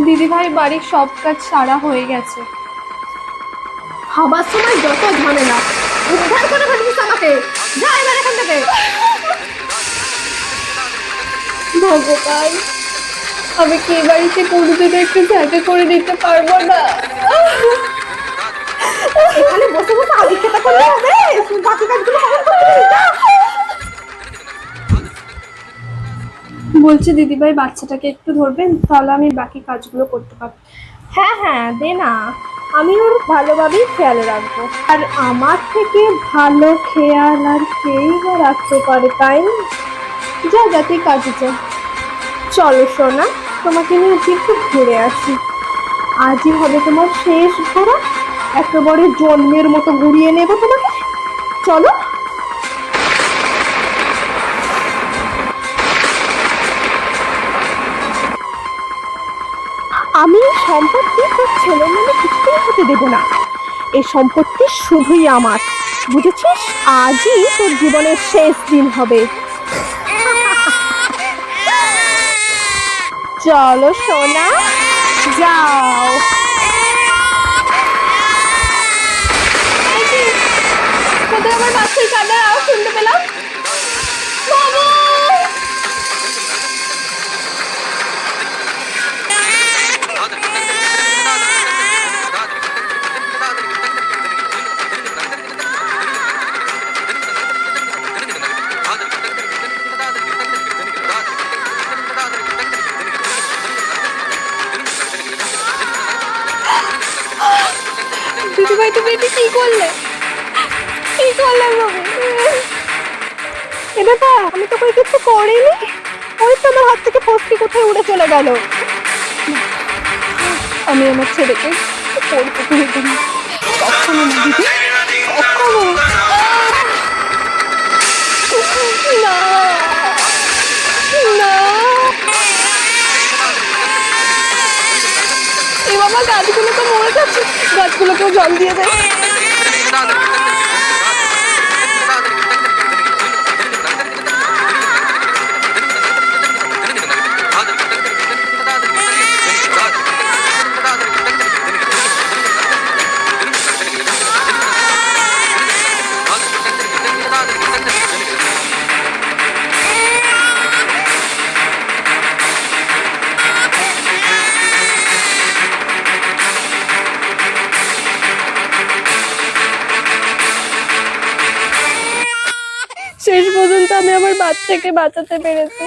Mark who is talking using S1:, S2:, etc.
S1: দিদিভাই বাড়ির সব কাজ সারা হয়ে গেছে।
S2: খাবার সময় যত ঝামেলা, উদ্ধার করে ফেলছিস আমাকে। যা এবার এখান থেকে।
S1: ভগবান, আমি কি এ বাড়িতে কোনোদিনও একটু জায়গা করে দিতে পারবো না?
S2: এখানে বসে বসে আদি খেতে করলে হবে? বাকি কাজগুলো কখন করতে পারি? যা।
S1: বলছি দিদিভাই, বাচ্চাটাকে একটু ধরবেন, তাহলে আমি বাকি কাজগুলো করতে পারবো।
S2: হ্যাঁ হ্যাঁ, দে না, আমি ওর ভালোভাবেই খেয়াল রাখবো। আর আমার থেকে ভালো খেয়াল আর কেই বা রাখতে পারে, তাই না? যা যা, তুই কাজে যা। চলো সোনা, তোমাকে নিয়ে আজকে একটু ঘুরে আসি। আজই হবে তোমার শেষ ঘোরা। একেবারে জন্মের মতো ঘুরিয়ে নেবো তোমাকে। চলো। আমি এই সম্পত্তি তোর ছেলে মেয়ে কিছুতেই হতে দেব না। এই সম্পত্তি শুধুই আমার, বুঝেছিস? আজই তোর জীবনের শেষ দিন হবে। চলো সোনা, যাও।
S1: কোথায় আমার বাচ্চার কান্নার আওয়াজ শুনতে পেলাম? বাবা! দিদিভাই, তুমি এটা কি করলে? কি করলে তুমি?
S2: এ বাবা, আমি তো কই কিছু করিনি। ওই তো আমার হাত থেকে ফসকে কোথায় উড়ে চলে গেল।
S1: আমি আমার ছেলেকে পড়তে দিতে না, কখনো না দিদি, কখনো না, না। এ বাবা, গাছগুলো তো মরে যাচ্ছে, গাছগুলোকেও জল দিয়ে দেয়। শেষ পর্যন্ত আমি আমার বাচ্চাকে বাঁচাতে পেরেছি।